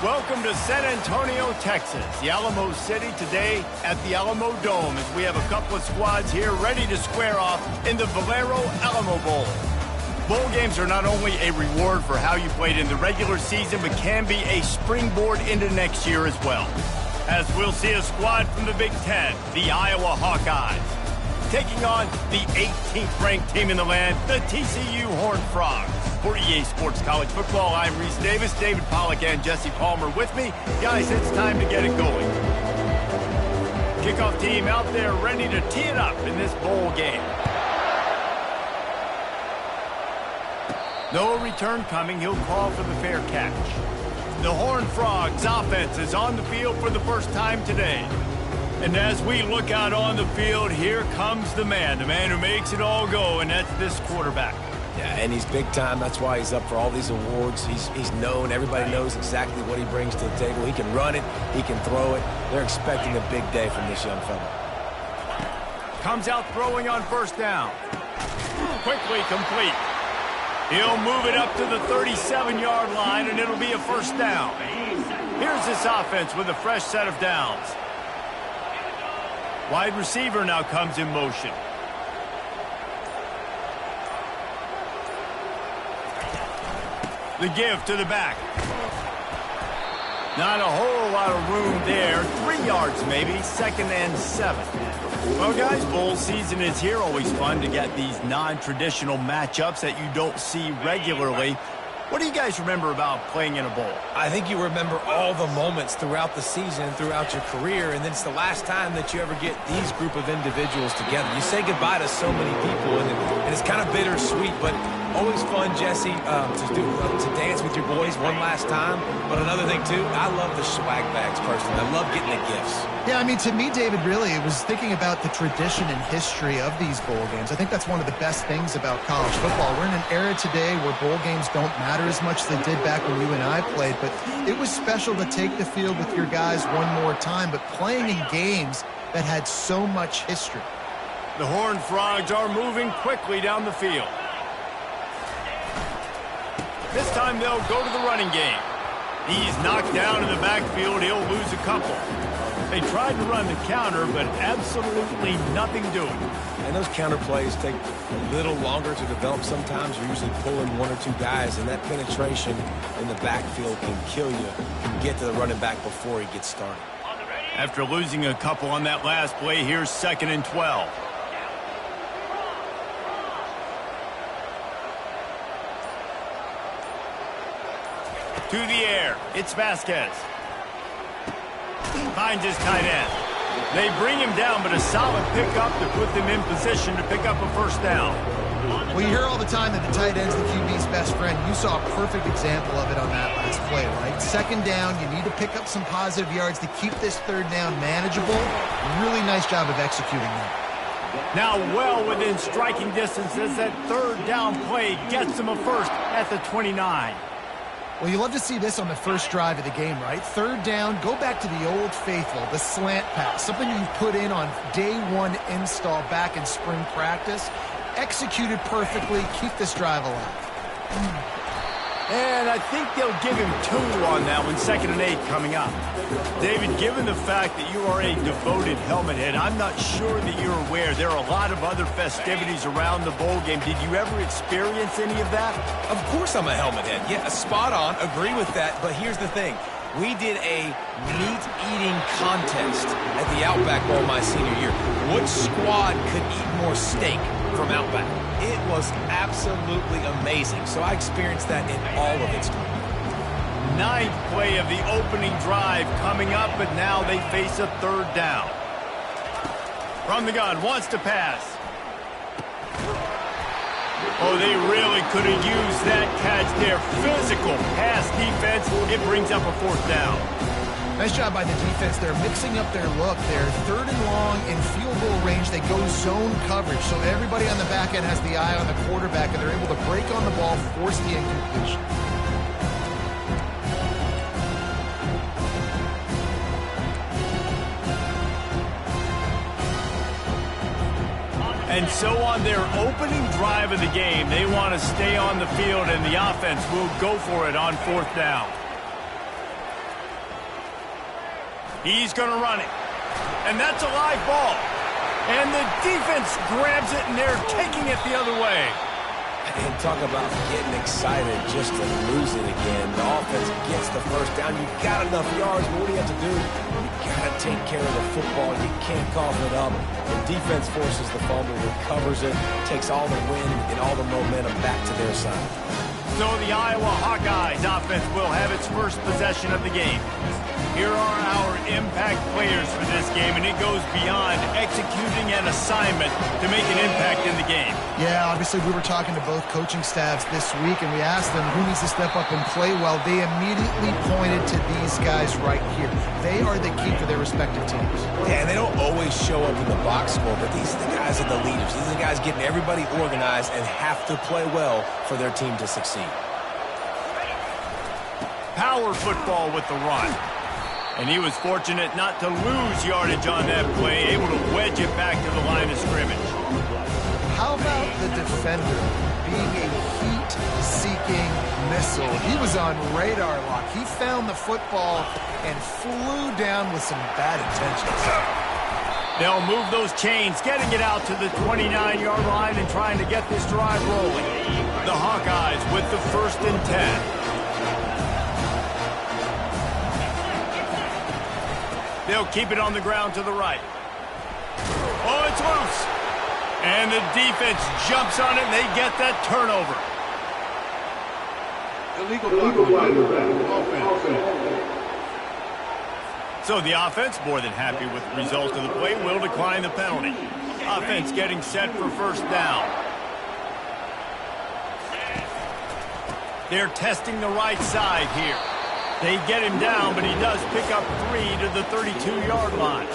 Welcome to San Antonio, Texas, the Alamo City today at the Alamo Dome as we have a couple of squads here ready to square off in the Valero Alamo Bowl. Bowl games are not only a reward for how you played in the regular season, but can be a springboard into next year as well. As we'll see a squad from the Big Ten, the Iowa Hawkeyes, taking on the 18th ranked team in the land, the TCU Horned Frogs. For EA Sports College Football, I'm Reese Davis, David Pollack, and Jesse Palmer with me. Guys, it's time to get it going. Kickoff team out there ready to tee it up in this bowl game. No return coming. He'll call for the fair catch. The Horned Frogs offense is on the field for the first time today. And as we look out on the field, here comes the man who makes it all go, and that's this quarterback. Yeah, and he's big time. That's why he's up for all these awards. He's known. Everybody knows exactly what he brings to the table. He can run it. He can throw it. They're expecting a big day from this young fella. Comes out throwing on first down. Quickly complete. He'll move it up to the 37-yard line, and it'll be a first down. Here's this offense with a fresh set of downs. Wide receiver now comes in motion. The give to the back. Not a whole lot of room there. 3 yards maybe, 2nd and 7. Well, guys, bowl season is here. Always fun to get these non-traditional matchups that you don't see regularly. What do you guys remember about playing in a bowl? I think you remember all the moments throughout the season, throughout your career, and then it's the last time that you ever get these group of individuals together. You say goodbye to so many people, and it's kind of bittersweet, but always fun, Jesse, to dance with your boys one last time. But another thing, too, I love the swag bags personally. I love getting the gifts. Yeah, I mean, to me, David, really, it was thinking about the tradition and history of these bowl games. I think that's one of the best things about college football. We're in an era today where bowl games don't matter as much as they did back when you and I played, but it was special to take the field with your guys one more time, but playing in games that had so much history. The Horned Frogs are moving quickly down the field. This time they'll go to the running game. He's knocked down in the backfield. He'll lose a couple. They tried to run the counter, but absolutely nothing doing. And those counter plays take a little longer to develop sometimes. You're usually pulling 1 or 2 guys, and that penetration in the backfield can kill you. Can get to the running back before he gets started. After losing a couple on that last play, here's 2nd and 12. To the air, it's Vasquez. Finds his tight end. They bring him down, but a solid pickup to put them in position to pick up a first down. Well, you hear all the time that the tight end's the QB's best friend. You saw a perfect example of it on that last play, right? 2nd down, you need to pick up some positive yards to keep this 3rd down manageable. Really nice job of executing that. Now well within striking distance as that 3rd down play gets them a first at the 29. Well, you love to see this on the first drive of the game, right? 3rd down, go back to the old faithful, the slant pass, something you've put in on day 1 install back in spring practice. Executed perfectly, keep this drive alive. And I think they'll give him 2 on that one, 2nd and 8 coming up. David, given the fact that you are a devoted helmet head, I'm not sure that you're aware there are a lot of other festivities around the bowl game. Did you ever experience any of that? Of course I'm a helmet head. Yeah, spot on. Agree with that. But here's the thing. We did a meat-eating contest at the Outback Bowl my senior year. Which squad could eat more steak from Outback? It was absolutely amazing. So I experienced that in all of its glory. 9th play of the opening drive coming up, but now they face a 3rd down. From the gun, wants to pass. Oh, they really could have used that catch there. Physical pass defense. It brings up a 4th down. Nice job by the defense. They're mixing up their look. They're 3rd and long in field goal range. They go zone coverage, so everybody on the back end has the eye on the quarterback, and they're able to break on the ball, force the incompletion. And so on their opening drive of the game, they want to stay on the field, and the offense will go for it on 4th down. He's going to run it. And that's a live ball. And the defense grabs it, and they're taking it the other way. And talk about getting excited just to lose it again. The offense gets the first down. You've got enough yards, but what do you have to do? You've got to take care of the football. You can't cough it up. The defense forces the fumble, recovers it, takes all the wind and all the momentum back to their side. So the Iowa Hawkeyes offense will have its first possession of the game. Here are our impact players for this game, and it goes beyond executing an assignment to make an impact in the game. Yeah, obviously we were talking to both coaching staffs this week, and we asked them who needs to step up and play well. They immediately pointed to these guys right here. They are the key for their respective teams. Yeah, and they don't always show up in the box score, but these are the guys that are the leaders. These are the guys getting everybody organized and have to play well for their team to succeed. Power football with the run. And he was fortunate not to lose yardage on that play, able to wedge it back to the line of scrimmage. How about the defender being a heat-seeking missile? He was on radar lock. He found the football and flew down with some bad intentions. They'll move those chains, getting it out to the 29-yard line and trying to get this drive rolling. The Hawkeyes with the 1st and 10. They'll keep it on the ground to the right. Oh, it's loose. And the defense jumps on it, and they get that turnover. So the offense, more than happy with the result of the play, will decline the penalty. Offense getting set for 1st down. They're testing the right side here. They get him down, but he does pick up 3 to the 32-yard line.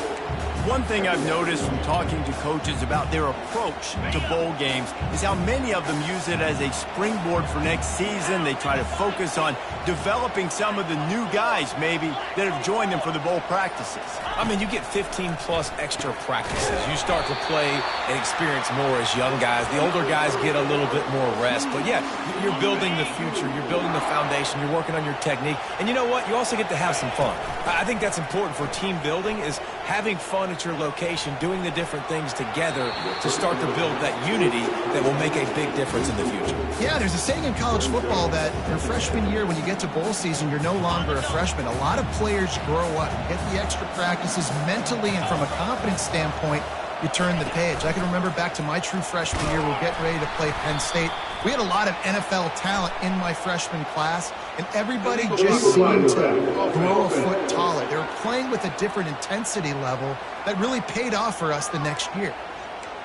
One thing I've noticed from talking to coaches about their approach to bowl games is how many of them use it as a springboard for next season. They try to focus on developing some of the new guys, maybe, that have joined them for the bowl practices. I mean, you get 15-plus extra practices. You start to play and experience more as young guys. The older guys get a little bit more rest. But, yeah, you're building the future. You're building the foundation. You're working on your technique. And you know what? You also get to have some fun. I think that's important for team building, is having fun at your location, doing the different things together to start to build that unity that will make a big difference in the future. Yeah, there's a saying in college football that your freshman year, when you get to bowl season, you're no longer a freshman. A lot of players grow up, get the extra practices mentally, and from a confidence standpoint, you turn the page. I can remember back to my true freshman year, we're getting ready to play Penn State. We had a lot of NFL talent in my freshman class, and everybody just seemed to grow a foot taller. They were playing with a different intensity level that really paid off for us the next year.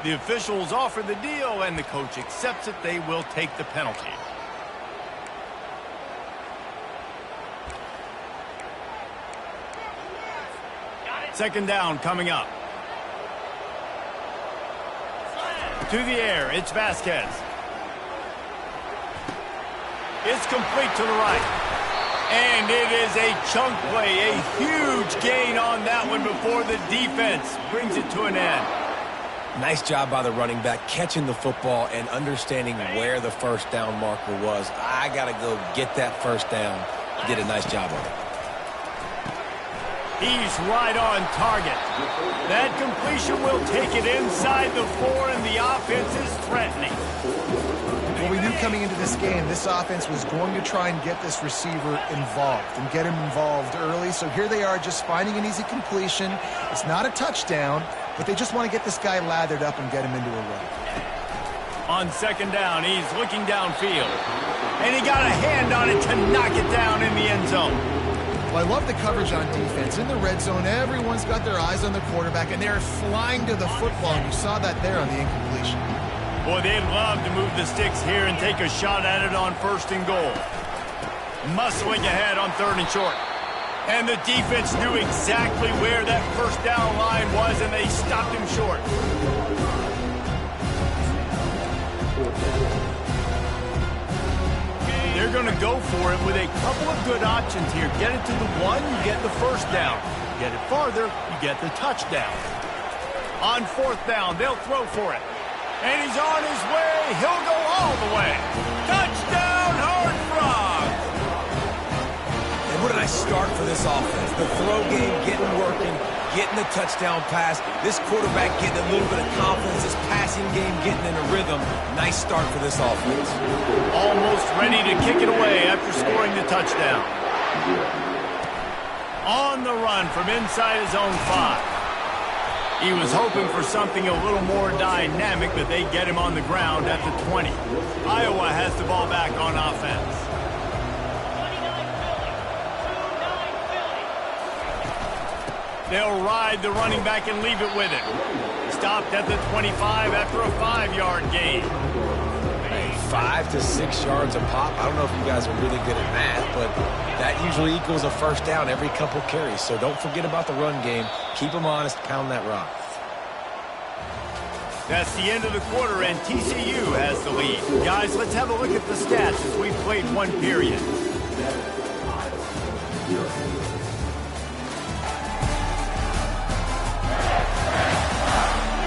The officials offer the deal, and the coach accepts it. They will take the penalty. Second down coming up. To the air, it's Vasquez. It's complete to the right. And it is a chunk play, a huge gain on that one before the defense brings it to an end. Nice job by the running back, catching the football and understanding where the 1st down marker was. I got to go get that 1st down. Did a nice job of it. He's right on target. That completion will take it inside the 4, and the offense is threatening. Well, we knew coming into this game, this offense was going to try and get this receiver involved and get him involved early. So here they are just finding an easy completion. It's not a touchdown, but they just want to get this guy lathered up and get him into a run. On 2nd down, he's looking downfield. And he got a hand on it to knock it down in the end zone. Well, I love the coverage on defense. In the red zone, everyone's got their eyes on the quarterback, and they're flying to the football, and you saw that there on the incompletion. Boy, they'd love to move the sticks here and take a shot at it on 1st and goal. Muscling ahead on 3rd and short. And the defense knew exactly where that 1st down line was, and they stopped him short. They're going to go for it with a couple of good options here. Get it to the 1, you get the 1st down. Get it farther, you get the touchdown. On 4th down, they'll throw for it. And he's on his way. He'll go all the way. Touchdown, Horned Frogs! And what a nice start for this offense. The throw game getting working, getting the touchdown pass. This quarterback getting a little bit of confidence. This passing game getting in a rhythm. Nice start for this offense. Almost ready to kick it away after scoring the touchdown. On the run from inside his own 5. He was hoping for something a little more dynamic, but they get him on the ground at the 20. Iowa has the ball back on offense. They'll ride the running back and leave it with him. Stopped at the 25 after a 5-yard gain. Hey, 5 to 6 yards a pop. I don't know if you guys are really good at math, but that usually equals a first down every couple carries. So don't forget about the run game. Keep them honest. Pound that rock. That's the end of the quarter, and TCU has the lead. Guys, let's have a look at the stats as we've played one period.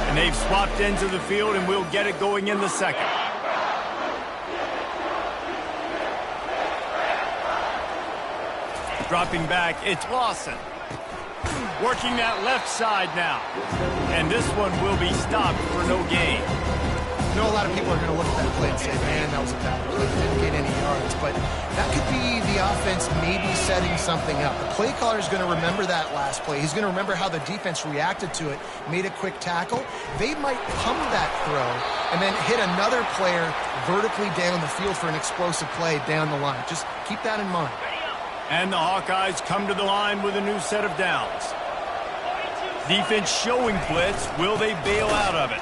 And they've swapped ends of the field, and we'll get it going in the second. Dropping back, it's Lawson. Working that left side now. And this one will be stopped for no gain. I know a lot of people are going to look at that play and say, man, that was a bad play. Didn't get any yards. But that could be the offense maybe setting something up. The play caller is going to remember that last play. He's going to remember how the defense reacted to it, made a quick tackle. They might pump that throw and then hit another player vertically down the field for an explosive play down the line. Just keep that in mind. And the Hawkeyes come to the line with a new set of downs. Defense showing blitz. Will they bail out of it?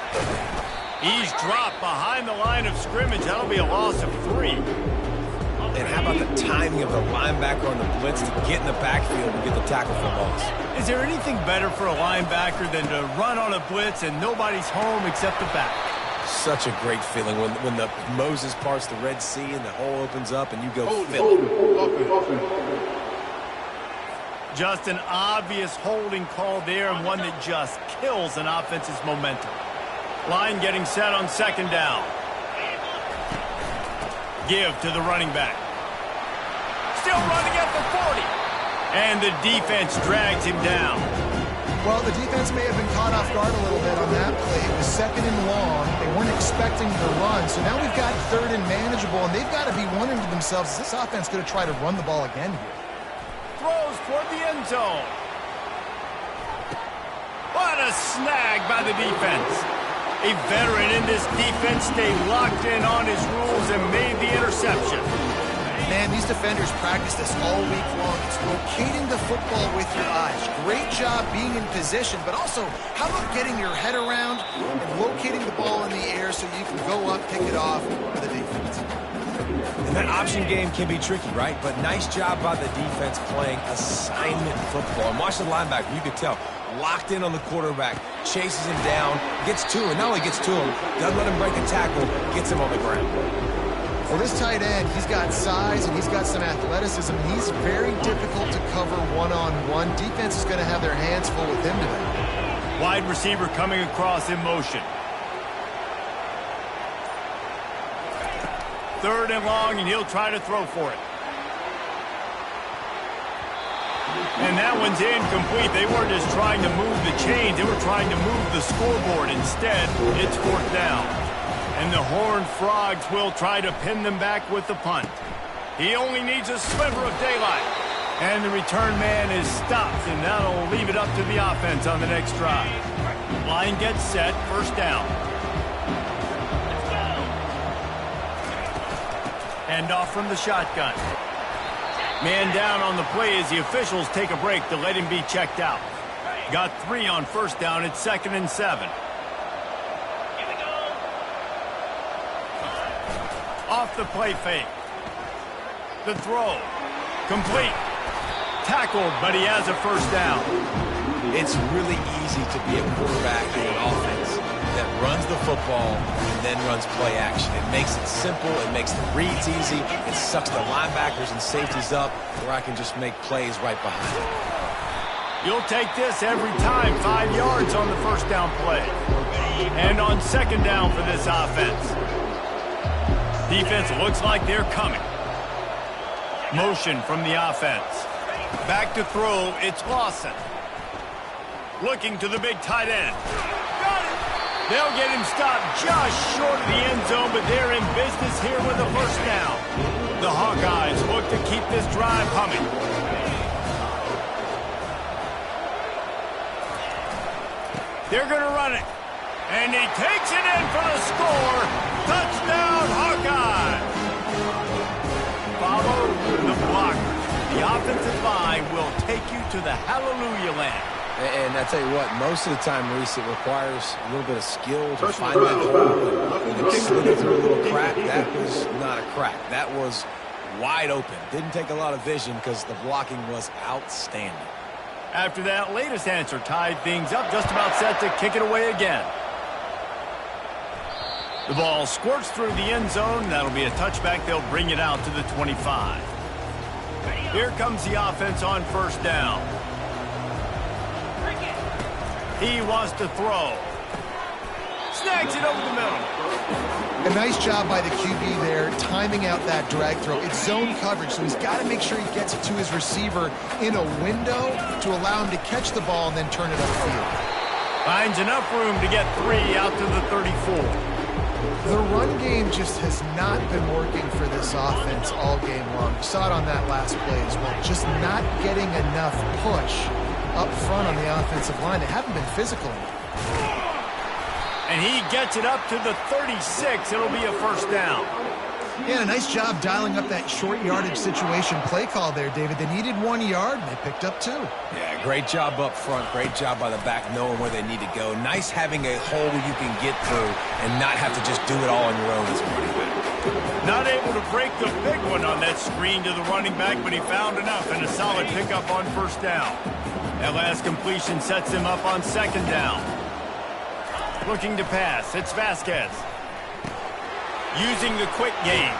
He's dropped behind the line of scrimmage. That'll be a loss of 3. And how about the timing of the linebacker on the blitz to get in the backfield and get the tackle for loss? Is there anything better for a linebacker than to run on a blitz and nobody's home except the back? Such a great feeling when the Moses parts the Red Sea and the hole opens up and you go fill it. Just an obvious holding call there, and one that just kills an offense's momentum. Line getting set on second down. Give to the running back. Still running at the 40. And the defense drags him down. Well, the defense may have been caught off guard a little bit on that play. It was second and long. They weren't expecting the run. So now we've got third and manageable, and they've got to be wondering to themselves, is this offense going to try to run the ball again here? Throws toward the end zone. What a snag by the defense. A veteran in this defense stayed locked in on his rules and made the interception. Man, these defenders practice this all week long. It's locating the football with your eyes. Great job being in position, but also, how about getting your head around and locating the ball in the air so you can go up, pick it off for the defense. And that option game can be tricky, right? But nice job by the defense playing assignment football. And watch the linebacker. You could tell. Locked in on the quarterback. Chases him down. Gets to him. Not only gets to him, doesn't let him break a tackle. Gets him on the ground. Well, this tight end, he's got size and he's got some athleticism. He's very difficult to cover one-on-one. Defense is going to have their hands full with him today. Wide receiver coming across in motion. Third and long, and he'll try to throw for it. And that one's incomplete. They weren't just trying to move the chains. They were trying to move the scoreboard. Instead, it's fourth down. And the Horned Frogs will try to pin them back with the punt. He only needs a sliver of daylight. And the return man is stopped, and that'll leave it up to the offense on the next drive. Line gets set, first down. Handoff from the shotgun. Man down on the play as the officials take a break to let him be checked out. Got 3 on first down. It's 2nd and 7. Off the play fake. The throw. Complete. Tackled, but he has a first down. It's really easy to be a quarterback in an offense that runs the football and then runs play action. It makes it simple. It makes the reads easy. It sucks the linebackers and safeties up where I can just make plays right behind it. You'll take this every time. 5 yards on the first down play. And on second down for this offense. Defense looks like they're coming. Motion from the offense. Back to throw, it's Lawson. Looking to the big tight end. Got it! They'll get him stopped just short of the end zone, but they're in business here with a first down. The Hawkeyes look to keep this drive humming. They're going to run it. And he takes it in for the score. Touchdown, Hawkeyes! Follow the blocker. The offensive line will take you to the hallelujah land. And I tell you what, most of the time, Reese, it requires a little bit of skill to find that hole. When it slid through a little crack, that was not a crack. That was wide open. Didn't take a lot of vision because the blocking was outstanding. After that latest answer tied things up, just about set to kick it away again. The ball squirts through the end zone. That'll be a touchback. They'll bring it out to the 25. Here comes the offense on first down. He wants to throw. Snags it over the middle. A nice job by the QB there, timing out that drag throw. It's zone coverage, so he's got to make sure he gets it to his receiver in a window to allow him to catch the ball and then turn it upfield. Finds enough room to get 3 out to the 34. The run game just has not been working for this offense all game long. You saw it on that last play as well. Just not getting enough push up front on the offensive line. They haven't been physical enough. And he gets it up to the 36. It'll be a first down. Yeah, a nice job dialing up that short yardage situation play call there, David. They needed 1 yard, and they picked up 2. Yeah, great job up front. Great job by the back knowing where they need to go. Nice having a hole you can get through and not have to just do it all on your own as a running back. Not able to break the big one on that screen to the running back, but he found enough and a solid pickup on first down. That last completion sets him up on second down. Looking to pass. It's Vasquez. Using the quick game.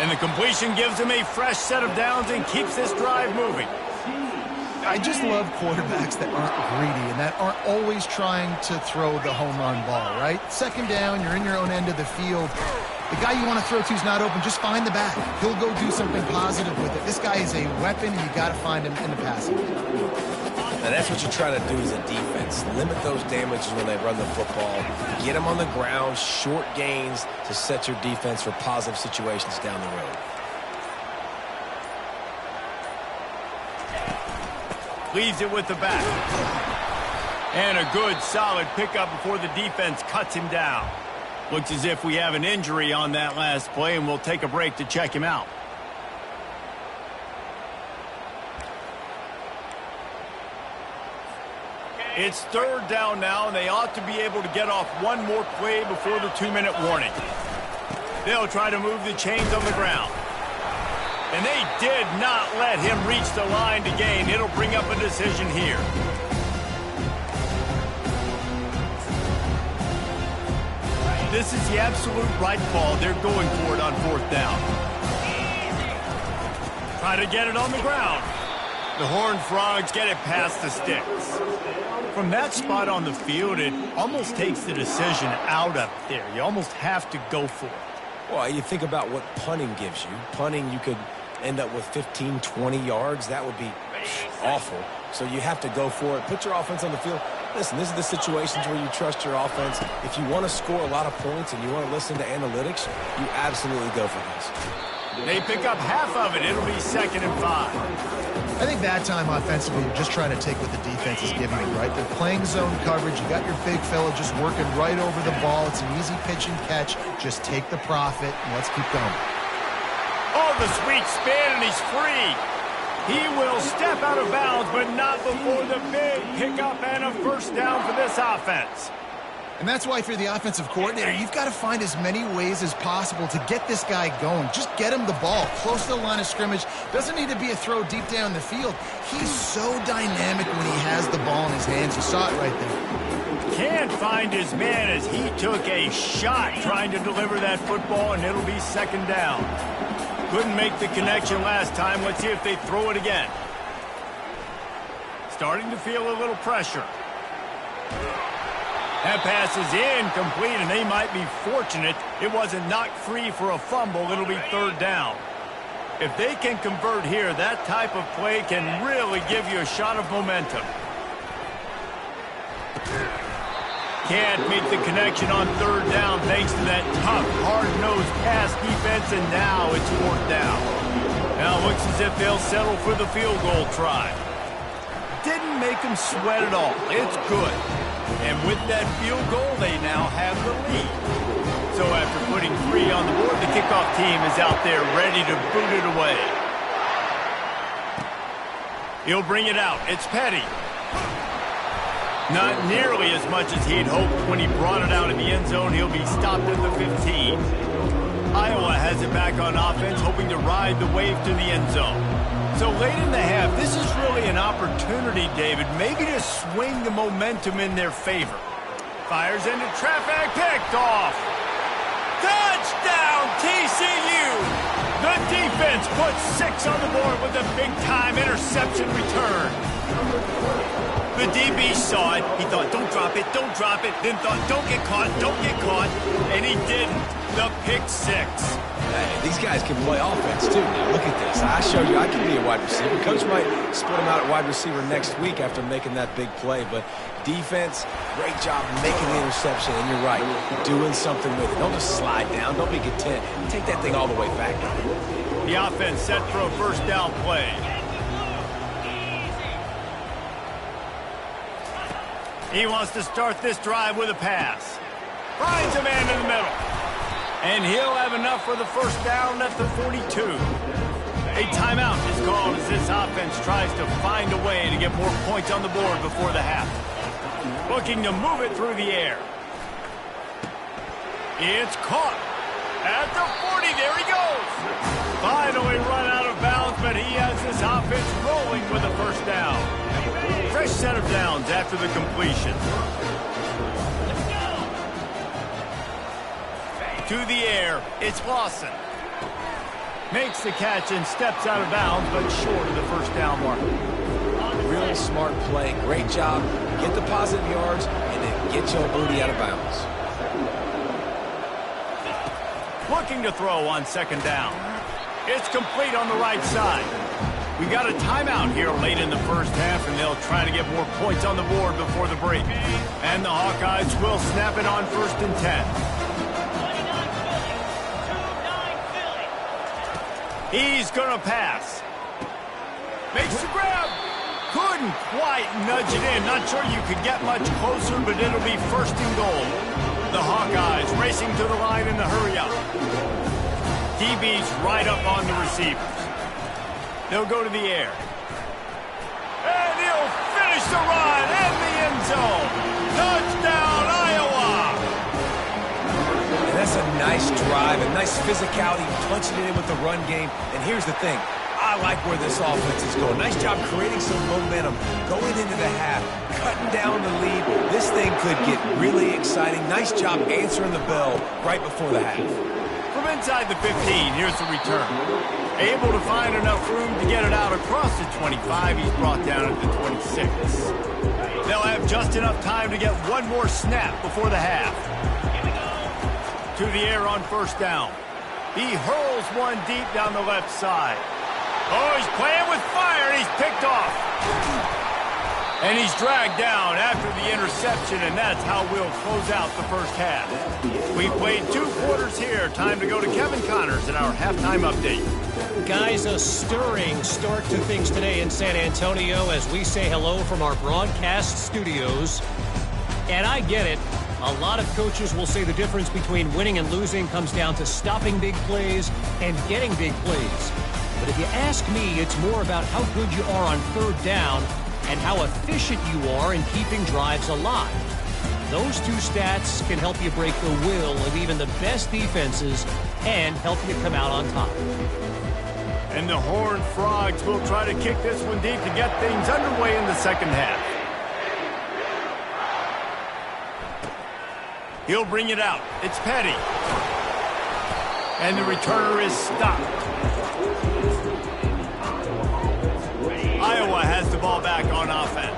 And the completion gives him a fresh set of downs and keeps this drive moving. I just love quarterbacks that aren't greedy and that aren't always trying to throw the home run ball, right? Second down, you're in your own end of the field. The guy you want to throw to is not open. Just find the back. He'll go do something positive with it. This guy is a weapon, and you got to find him in the passing game. Now that's what you try to do as a defense. Limit those damages when they run the football. Get them on the ground, short gains to set your defense for positive situations down the road. Leaves it with the back. And a good, solid pickup before the defense cuts him down. Looks as if we have an injury on that last play, and we'll take a break to check him out. It's third down now, and they ought to be able to get off one more play before the 2-minute warning. They'll try to move the chains on the ground. And they did not let him reach the line to gain. It'll bring up a decision here. This is the absolute right call. They're going for it on fourth down. Try to get it on the ground. The Horned Frogs get it past the sticks. From that spot on the field, it almost takes the decision out of there. You almost have to go for it. Well, you think about what punting gives you. Punting, you could end up with 15, 20 yards. That would be awful. So you have to go for it. Put your offense on the field. Listen, this is the situations where you trust your offense. If you want to score a lot of points and you want to listen to analytics, you absolutely go for this. They pick up half of it. It'll be 2nd and 5. I think that time offensively, you're just trying to take what the defense is giving you, right? They're playing zone coverage. You got your big fella just working right over the ball. It's an easy pitch and catch. Just take the profit, and let's keep going. Oh, the sweet spin, and he's free. He will step out of bounds, but not before the big pickup and a first down for this offense. And that's why if you're the offensive coordinator, you've got to find as many ways as possible to get this guy going. Just get him the ball close to the line of scrimmage. Doesn't need to be a throw deep down the field. He's so dynamic when he has the ball in his hands. You saw it right there. Can't find his man as he took a shot trying to deliver that football, and it'll be 2nd down. Couldn't make the connection last time. Let's see if they throw it again. Starting to feel a little pressure. That pass is incomplete, and they might be fortunate it wasn't knocked free for a fumble. It'll be 3rd down. If they can convert here, that type of play can really give you a shot of momentum. Can't make the connection on third down thanks to that tough, hard-nosed pass defense, and now it's fourth down. Now it looks as if they'll settle for the field goal try. Didn't make them sweat at all. It's good. And with that field goal, they now have the lead. So after putting 3 on the board, the kickoff team is out there ready to boot it away. He'll bring it out. It's Petty. Not nearly as much as he'd hoped when he brought it out in the end zone. He'll be stopped at the 15. Iowa has it back on offense, hoping to ride the wave to the end zone. So late in the half, this is really an opportunity, David, maybe to swing the momentum in their favor. Fires into traffic, picked off. Touchdown, TCU! The defense puts 6 on the board with a big-time interception return. The DB saw it. He thought, don't drop it, don't drop it. Then thought, don't get caught, and he didn't. The pick 6. Hey, these guys can play offense, too. Now, look at this. I showed you I can be a wide receiver. Coach might split him out at wide receiver next week after making that big play. But defense, great job making the interception. And you're right, doing something with it. Don't just slide down. Don't be content. Take that thing all the way back. The offense set for a first down play. He wants to start this drive with a pass. Finds a man in the middle. And he'll have enough for the first down at the 42. A timeout is called as this offense tries to find a way to get more points on the board before the half. Looking to move it through the air. It's caught. At the 40, there he goes. Finally run out of bounds, but he has this offense rolling with a first down. Fresh set of downs after the completion. To the air, it's Lawson. Makes the catch and steps out of bounds, but short of the first down mark. Real smart play. Great job. Get the positive yards, and then get your booty out of bounds. Looking to throw on second down. It's complete on the right side. We got a timeout here late in the first half, and they'll try to get more points on the board before the break. And the Hawkeyes will snap it on 1st and 10. He's going to pass. Makes the grab. Couldn't quite nudge it in. Not sure you could get much closer, but it'll be 1st and goal. The Hawkeyes racing to the line in the hurry-up. DB's right up on the receivers. They'll go to the air. And he'll finish the run in the end zone. Touchdown, Iowa! And that's a nice drive, a nice physicality, punching it in with the run game. And here's the thing. I like where this offense is going. Nice job creating some momentum going into the half, cutting down the lead. This thing could get really exciting. Nice job answering the bell right before the half. From inside the 15, here's the return. Able to find enough room to get it out across the 25. He's brought down at the 26. They'll have just enough time to get one more snap before the half. To the air on first down. He hurls one deep down the left side. Oh, he's playing with fire, and he's picked off. And he's dragged down after the interception, and that's how we'll close out the first half. We played 2 quarters here. Time to go to Kevin Connors in our halftime update. Guys, a stirring start to things today in San Antonio as we say hello from our broadcast studios. And I get it. A lot of coaches will say the difference between winning and losing comes down to stopping big plays and getting big plays. But if you ask me, it's more about how good you are on third down and how efficient you are in keeping drives alive. Those 2 stats can help you break the will of even the best defenses and help you come out on top. And the Horned Frogs will try to kick this one deep to get things underway in the second half. He'll bring it out. It's Petty. And the returner is stopped. Iowa has the ball back on offense.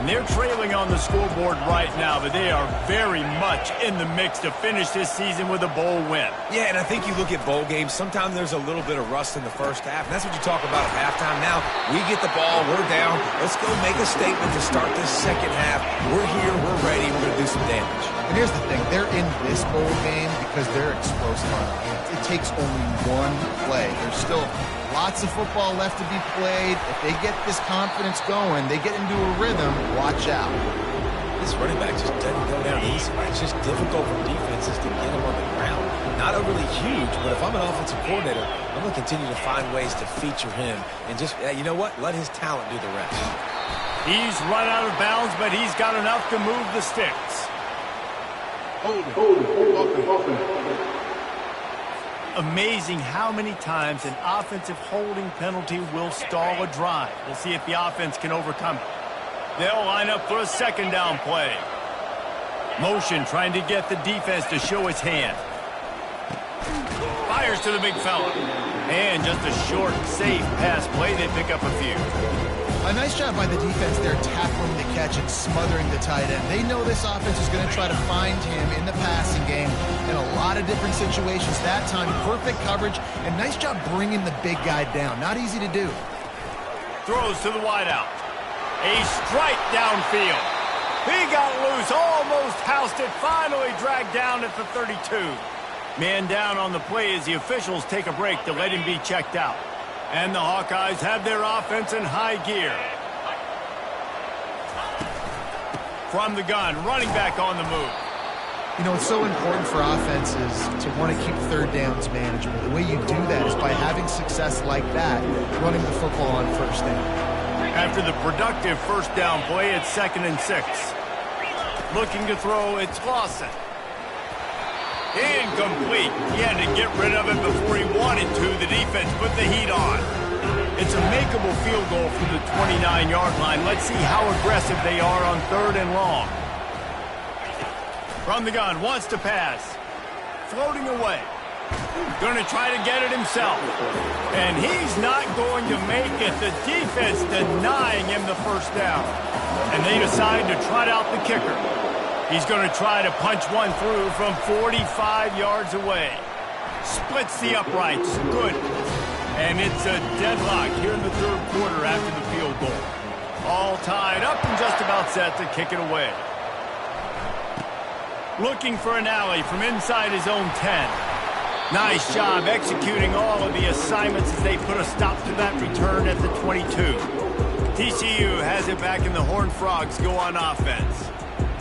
they're trailing on the scoreboard right now, but they are very much in the mix to finish this season with a bowl win. Yeah, and I think you look at bowl games, sometimes there's a little bit of rust in the first half, and that's what you talk about at halftime. Now, we get the ball, we're down, let's go make a statement to start this second half. We're here, we're ready, we're going to do some damage. And here's the thing, they're in this bowl game because they're explosive on offense. It takes only one play. There's still lots of football left to be played. If they get this confidence going, they get into a rhythm, watch out. This running back just doesn't go down easy. It's just difficult for defenses to get him on the ground. Not overly huge, but if I'm an offensive coordinator, I'm going to continue to find ways to feature him and just, you know what, let his talent do the rest. He's run out of bounds, but he's got enough to move the sticks. Amazing how many times an offensive holding penalty will stall a drive. We'll see if the offense can overcome it. They'll line up for a second down play. Motion trying to get the defense to show its hand. Fires to the big fella. And just a short, safe pass play. They pick up a few. A nice job by the defense there tackling the catch and smothering the tight end. They know this offense is going to try to find him in the passing game in a lot of different situations. That time, perfect coverage, and nice job bringing the big guy down. Not easy to do. Throws to the wideout. A strike downfield. He got loose, almost housed it, finally dragged down at the 32. Man down on the play as the officials take a break to let him be checked out. And the Hawkeyes have their offense in high gear. From the gun, running back on the move. You know, it's so important for offenses to want to keep third downs manageable. The way you do that is by having success like that, running the football on first down. After the productive first down play, it's 2nd and 6. Looking to throw, it's Lawson. Incomplete. He had to get rid of it before he wanted to. The defense put the heat on. It's a makeable field goal from the 29-yard line. Let's see how aggressive they are on 3rd and long. From the gun, wants to pass. Floating away. Going to try to get it himself. And he's not going to make it. The defense denying him the first down. And they decide to trot out the kicker. He's going to try to punch one through from 45 yards away. Splits the uprights. Good. And it's a deadlock here in the 3rd quarter after the field goal. All tied up and just about set to kick it away. Looking for an alley from inside his own 10. Nice job executing all of the assignments as they put a stop to that return at the 22. TCU has it back in the Horned Frogs go on offense.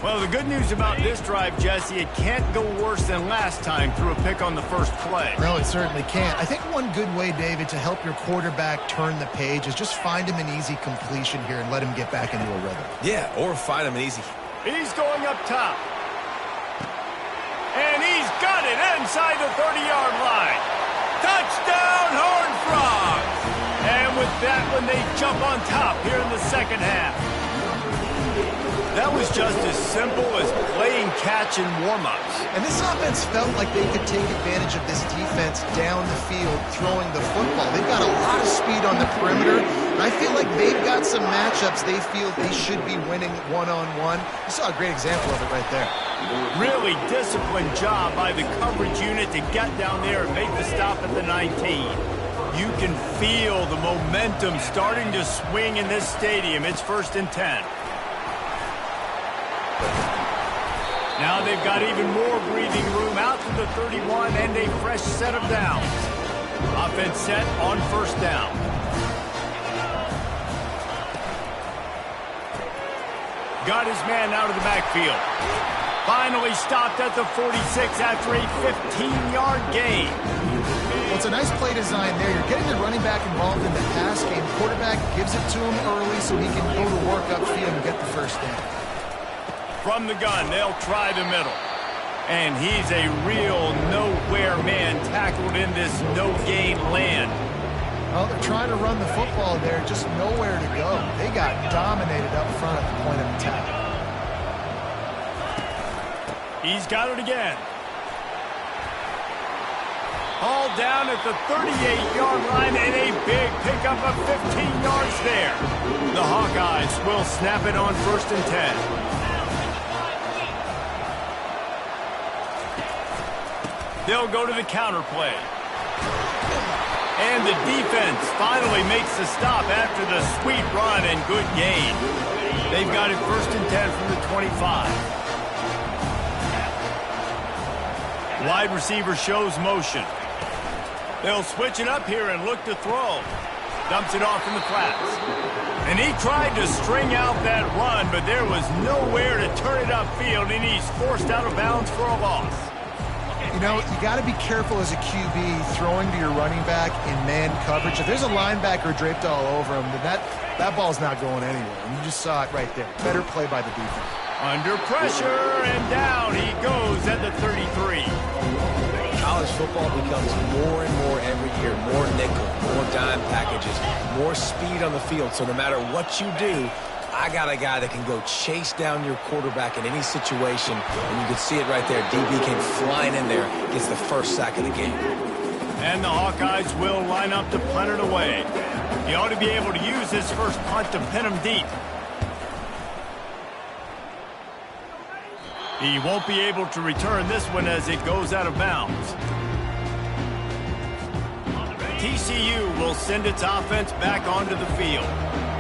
Well, the good news about this drive, Jesse, it can't go worse than last time through a pick on the first play. No, it certainly can't. I think one good way, David, to help your quarterback turn the page is just find him an easy completion here and let him get back into a rhythm. Yeah, or find him an easy. He's going up top. And he's got it inside the 30-yard line. Touchdown, Horned Frogs! And with that one, they jump on top here in the second half. That was just as simple as playing catch and warm-ups. And this offense felt like they could take advantage of this defense down the field throwing the football. They've got a lot of speed on the perimeter, and I feel like they've got some matchups they feel they should be winning one-on-one. You saw a great example of it right there. Really disciplined job by the coverage unit to get down there and make the stop at the 19. You can feel the momentum starting to swing in this stadium. It's 1st and 10. Now they've got even more breathing room out to the 31 and a fresh set of downs. Offense set on 1st down. Got his man out of the backfield. Finally stopped at the 46 after a 15-yard gain. Well, it's a nice play design there. You're getting the running back involved in the pass game. Quarterback gives it to him early so he can go to work upfield and get the first down. From the gun, they'll try the middle. And he's a real nowhere man tackled in this no-gain land. Well, they're trying to run the football there, just nowhere to go. They got dominated up front at the point of attack. He's got it again. Hauled down at the 38-yard line and a big pickup of 15 yards there. The Hawkeyes will snap it on 1st and 10. They'll go to the counter play. And the defense finally makes the stop after the sweet run and good gain. They've got it 1st and 10 from the 25. Wide receiver shows motion. They'll switch it up here and look to throw. Dumps it off in the flats. And he tried to string out that run, but there was nowhere to turn it upfield, and he's forced out of bounds for a loss. You know, you got to be careful as a QB throwing to your running back in man coverage. If there's a linebacker draped all over him, then that ball's not going anywhere. And you just saw it right there. Better play by the defense. Under pressure, and down he goes at the 33. College football becomes more and more every year. More nickel, more dime packages, more speed on the field. So no matter what you do, I got a guy that can go chase down your quarterback in any situation. And you can see it right there. DB came flying in there, gets the first sack of the game. And the Hawkeyes will line up to punt it away. He ought to be able to use his first punt to pin him deep. He won't be able to return this one as it goes out of bounds. TCU will send its offense back onto the field.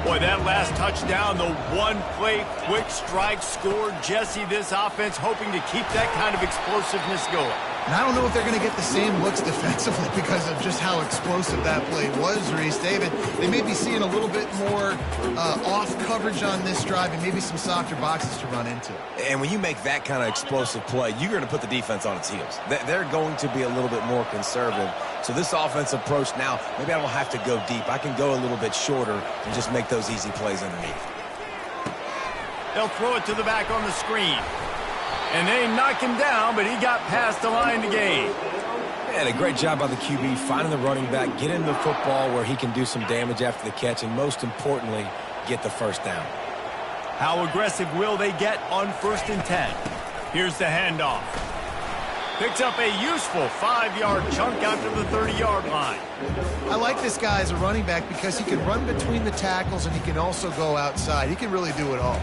Boy, that last touchdown, the one-play quick strike scored. Jesse, this offense hoping to keep that kind of explosiveness going. And I don't know if they're going to get the same looks defensively because of just how explosive that play was, Reese. David, they may be seeing a little bit more off coverage on this drive and maybe some softer boxes to run into. And when you make that kind of explosive play, you're going to put the defense on its heels. They're going to be a little bit more conservative. So this offensive approach now, maybe I don't have to go deep. I can go a little bit shorter and just make those easy plays underneath. They'll throw it to the back on the screen. And they knock him down, but he got past the line to gain. And a great job by the QB finding the running back, getting the football where he can do some damage after the catch, and most importantly, get the first down. How aggressive will they get on 1st and 10? Here's the handoff. Picks up a useful 5-yard chunk out to the 30-yard line. I like this guy as a running back because he can run between the tackles and he can also go outside. He can really do it all.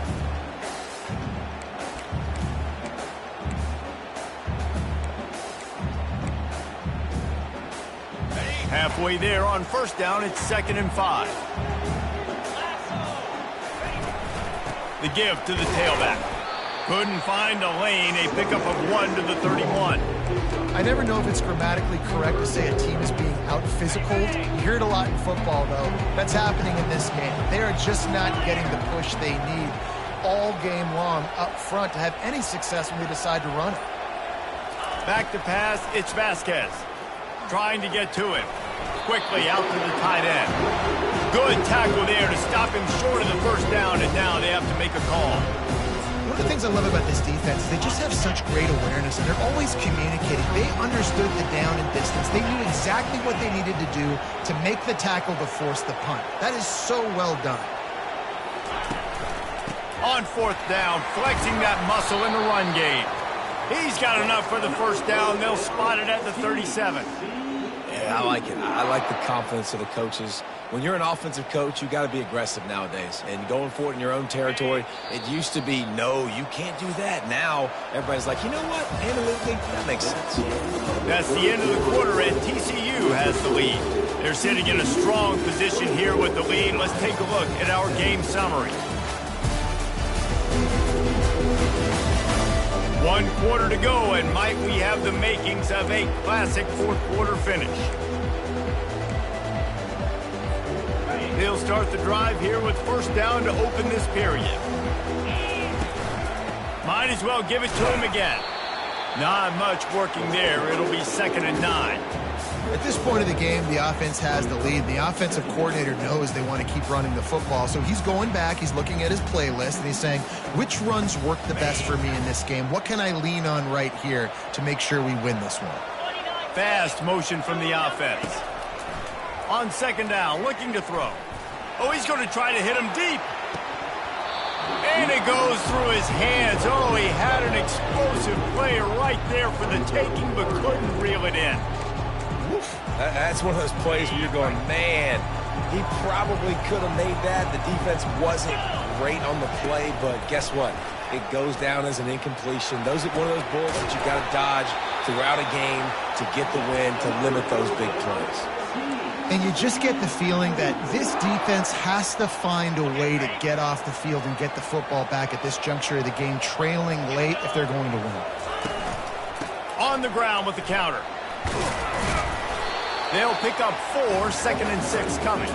Halfway there on 1st down, it's 2nd and 5. The give to the tailback. Couldn't find a lane, a pickup of 1 to the 31. I never know if it's grammatically correct to say a team is being out-physical. You hear it a lot in football, though. That's happening in this game. They are just not getting the push they need all game long up front to have any success when they decide to run it. Back to pass, it's Vasquez. Trying to get to him. Quickly out to the tight end. Good tackle there to stop him short of the 1st down, and now they have to make a call. One of the things I love about this defense is they just have such great awareness, and they're always communicating. They understood the down and distance. They knew exactly what they needed to do to make the tackle to force the punt. That is so well done. On 4th down, flexing that muscle in the run game. He's got enough for the 1st down. They'll spot it at the 37. Yeah, I like it. I like the confidence of the coaches. When you're an offensive coach, you got to be aggressive nowadays. And going for it in your own territory, it used to be, no, you can't do that. Now, everybody's like, you know what? Analytically, that makes sense. That's the end of the quarter, and TCU has the lead. They're sitting in a strong position here with the lead. Let's take a look at our game summary. 1 quarter to go, and might we have the makings of a classic 4th quarter finish. They'll start the drive here with 1st down to open this period. Might as well give it to him again. Not much working there. It'll be 2nd and 9. At this point of the game, the offense has the lead. The offensive coordinator knows they want to keep running the football, so he's going back, he's looking at his playlist, and he's saying, which runs work the best for me in this game? What can I lean on right here to make sure we win this one? Fast motion from the offense. On 2nd down, looking to throw. Oh, he's going to try to hit him deep. And it goes through his hands. Oh, he had an explosive play right there for the taking, but couldn't reel it in. That's one of those plays where you're going, man, he probably could have made that. The defense wasn't great on the play, but guess what? It goes down as an incompletion. Those are one of those balls that you got to dodge throughout a game to get the win, to limit those big plays. And you just get the feeling that this defense has to find a way to get off the field and get the football back at this juncture of the game, trailing late if they're going to win. On the ground with the counter. They'll pick up 4, 2nd and 6 coming.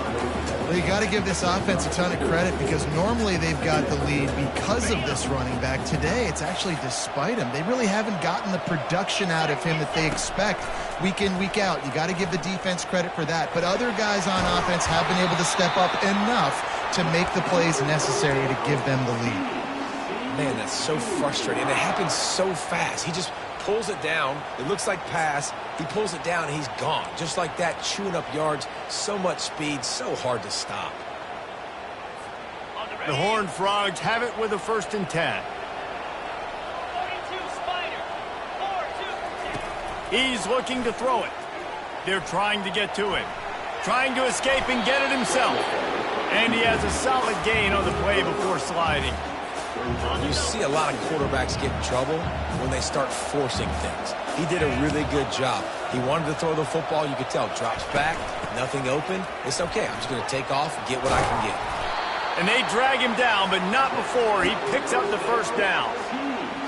Well, you got to give this offense a ton of credit because normally they've got the lead because of this running back. Today, it's actually despite him. They really haven't gotten the production out of him that they expect week in, week out. You got to give the defense credit for that. But other guys on offense have been able to step up enough to make the plays necessary to give them the lead. Man, that's so frustrating. And it happens so fast. He just pulls it down. It looks like pass. He pulls it down, and he's gone. Just like that, chewing up yards. So much speed, so hard to stop. The Horned Frogs have it with a 1st and 10. He's looking to throw it. They're trying to get to it. Trying to escape and get it himself. And he has a solid gain on the play before sliding. You see a lot of quarterbacks get in trouble when they start forcing things. He did a really good job. He wanted to throw the football. You could tell. Drops back, nothing open. It's okay. I'm just going to take off and get what I can get. And they drag him down, but not before he picks up the 1st down.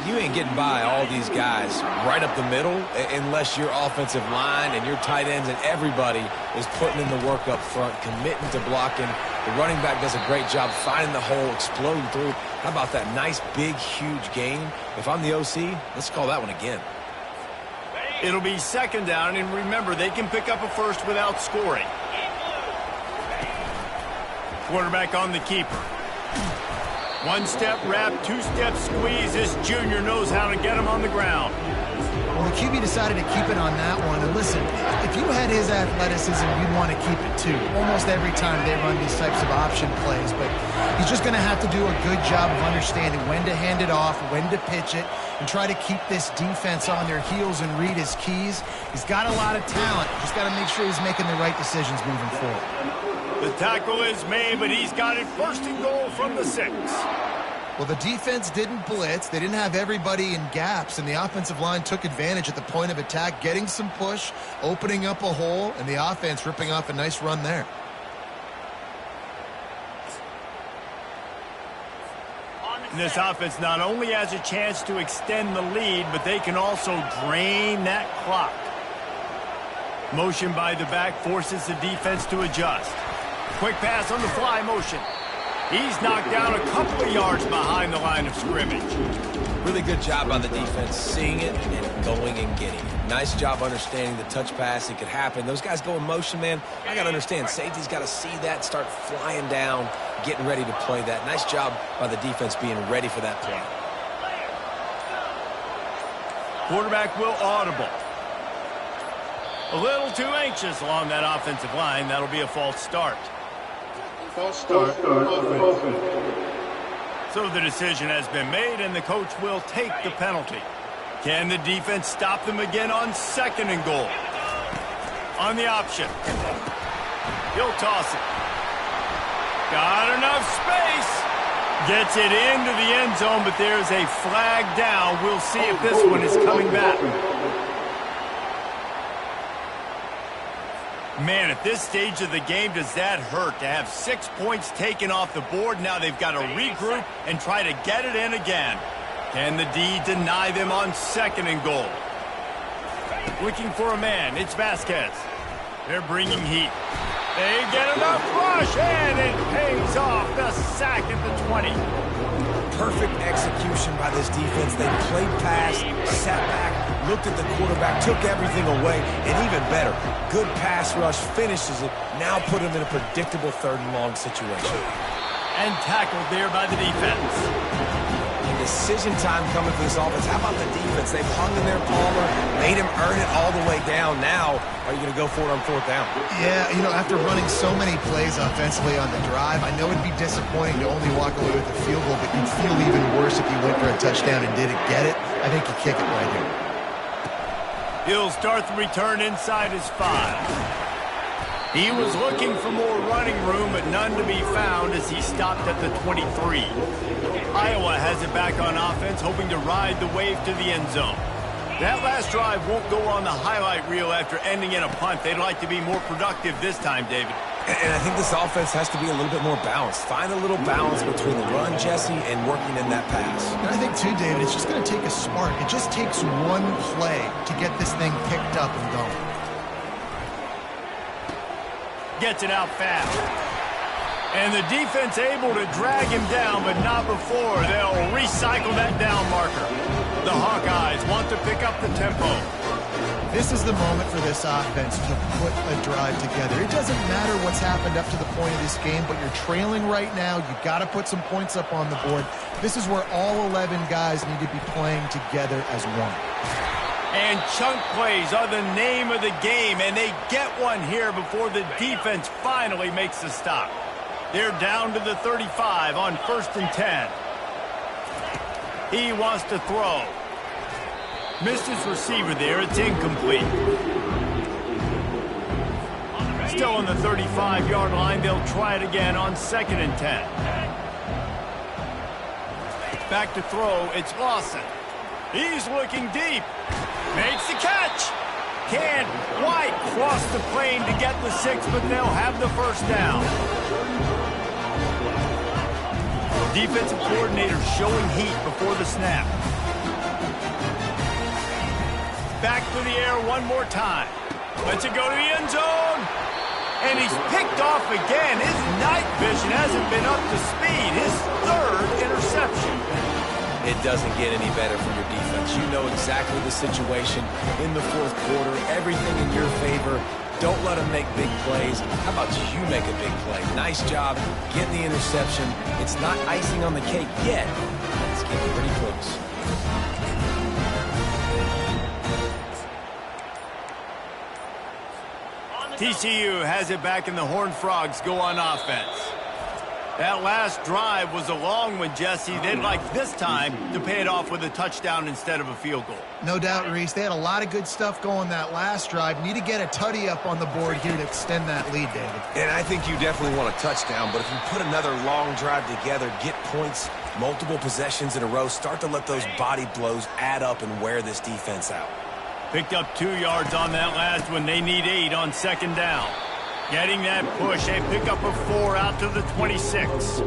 You ain't getting by all these guys right up the middle unless your offensive line and your tight ends and everybody is putting in the work up front, committing to blocking. The running back does a great job finding the hole, exploding through. How about that nice, big, huge gain? If I'm the OC, let's call that one again. It'll be 2nd down, and remember, they can pick up a 1st without scoring. Quarterback on the keeper. 1-step wrap, 2-step squeeze. This junior knows how to get him on the ground. Well, the QB decided to keep it on that one. And listen, if you had his athleticism, you'd want to keep it too. Almost every time they run these types of option plays. But he's just going to have to do a good job of understanding when to hand it off, when to pitch it, and try to keep this defense on their heels and read his keys. He's got a lot of talent. Just got to make sure he's making the right decisions moving forward. The tackle is made, but he's got it 1st and goal from the 6. Well, the defense didn't blitz. They didn't have everybody in gaps, and the offensive line took advantage at the point of attack, getting some push, opening up a hole, and the offense ripping off a nice run there. This offense not only has a chance to extend the lead, but they can also drain that clock. Motion by the back forces the defense to adjust. Quick pass on the fly motion. He's knocked down a couple of yards behind the line of scrimmage. Really good job by the defense, seeing it and going and getting it. Nice job understanding the touch pass. It could happen. Those guys go in motion, man. I got to understand, safety's got to see that, start flying down, getting ready to play that. Nice job by the defense being ready for that play. Quarterback will audible. A little too anxious along that offensive line. That'll be a false start. False start. So the decision has been made, and the coach will take the penalty. Can the defense stop them again on 2nd and goal? On the option. He'll toss it. Got enough space. Gets it into the end zone, but there's a flag down. We'll see if this one is coming back. Man, at this stage of the game, does that hurt to have 6 points taken off the board? Now they've got to regroup and try to get it in again. Can the D deny them on 2nd and goal? Looking for a man. It's Vasquez. They're bringing heat. They get enough rush, and it pays off. The sack at the 20. Perfect execution by this defense. They played pass, sat back, looked at the quarterback, took everything away, and even better, good pass rush, finishes it, now put him in a predictable 3rd and long situation. And tackled there by the defense. And decision time coming for this offense. How about the defense? They've hung in their Palmer, made him earn it all the way down. Now, are you going to go for it on 4th down? Yeah, you know, after running so many plays offensively on the drive, I know it'd be disappointing to only walk away with a field goal, but you'd feel even worse if you went for a touchdown and didn't get it. I think you kick it right here. He'll start the return inside his 5. He was looking for more running room, but none to be found as he stopped at the 23. Iowa has it back on offense, hoping to ride the wave to the end zone. That last drive won't go on the highlight reel after ending in a punt. They'd like to be more productive this time, David. And I think this offense has to be a little bit more balanced. Find a little balance between the run, Jesse, and working in that pass. And I think, too, David, it's just going to take a spark. It just takes one play to get this thing picked up and going. Gets it out fast. And the defense able to drag him down, but not before they'll recycle that down marker. The Hawkeyes want to pick up the tempo. This is the moment for this offense to put a drive together. It doesn't matter what's happened up to the point of this game, but you're trailing right now. You've got to put some points up on the board. This is where all 11 guys need to be playing together as one. And chunk plays are the name of the game, and they get one here before the defense finally makes the stop. They're down to the 35 on 1st and 10. He wants to throw. Missed his receiver there. It's incomplete. Still on the 35-yard line. They'll try it again on 2nd and 10. Back to throw. It's Lawson. He's looking deep. Makes the catch. Can't quite cross the plane to get the 6, but they'll have the first down. Defensive coordinator showing heat before the snap. Back to the air one more time. Lets it go to the end zone. And he's picked off again. His night vision hasn't been up to speed. His 3rd interception. It doesn't get any better for your defense. You know exactly the situation in the 4th quarter. Everything in your favor. Don't let them make big plays. How about you make a big play? Nice job getting the interception. It's not icing on the cake yet. It's getting pretty close. TCU has it back, and the Horned Frogs go on offense. That last drive was a long one, Jesse. They'd like this time to pay it off with a touchdown instead of a field goal. No doubt, Reese. They had a lot of good stuff going that last drive. Need to get a tutty up on the board here to extend that lead, David. And I think you definitely want a touchdown, but if you put another long drive together, get points, multiple possessions in a row, start to let those body blows add up and wear this defense out. Picked up 2 yards on that last one. They need 8 on 2nd down. Getting that push, a pickup of 4 out to the 26.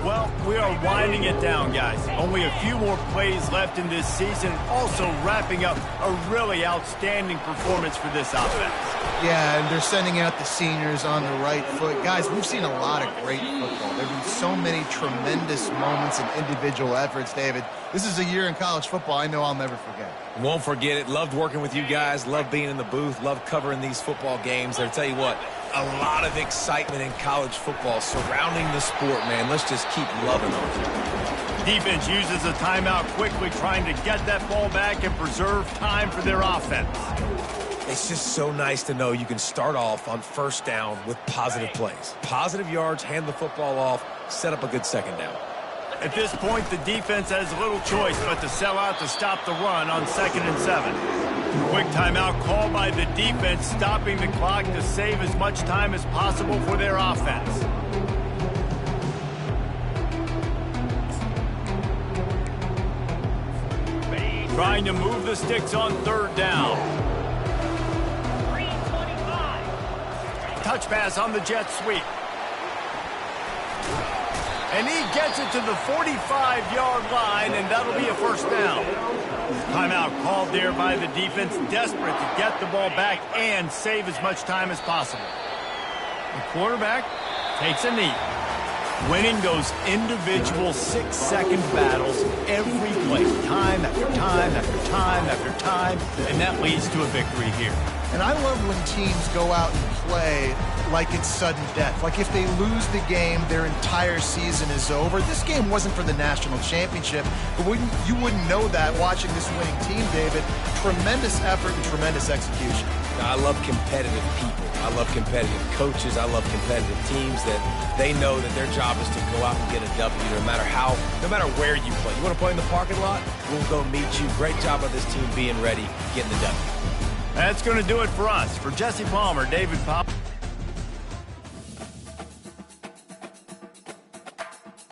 Well, we are winding it down, guys. Only a few more plays left in this season. Also wrapping up a really outstanding performance for this offense. Yeah, and they're sending out the seniors on the right foot. Guys, we've seen a lot of great football. There have been so many tremendous moments and individual efforts, David. This is a year in college football I know I'll never forget. Won't forget it. Loved working with you guys. Loved being in the booth. Loved covering these football games. I'll tell you what, a lot of excitement in college football surrounding the sport, man. Let's just keep loving on it. Defense uses a timeout quickly, trying to get that ball back and preserve time for their offense. It's just so nice to know you can start off on 1st down with positive plays. Positive yards, hand the football off, set up a good 2nd down. At this point, the defense has little choice but to sell out to stop the run on 2nd and 7. Quick timeout called by the defense, stopping the clock to save as much time as possible for their offense. Trying to move the sticks on 3rd down. Touch pass on the jet sweep. And he gets it to the 45-yard line, and that'll be a 1st down. Timeout called there by the defense, desperate to get the ball back and save as much time as possible. The quarterback takes a knee, winning those individual 6-second battles every play, time after time after time after time, and that leads to a victory here. And I love when teams go out and play like it's sudden death. Like if they lose the game, their entire season is over. This game wasn't for the national championship, but you wouldn't know that watching this winning team, David. Tremendous effort and tremendous execution. I love competitive people. I love competitive coaches. I love competitive teams that they know that their job is to go out and get a W no matter where you play. You want to play in the parking lot? We'll go meet you. Great job of this team being ready, getting the W. That's going to do it for us. For Jesse Palmer, David Powell.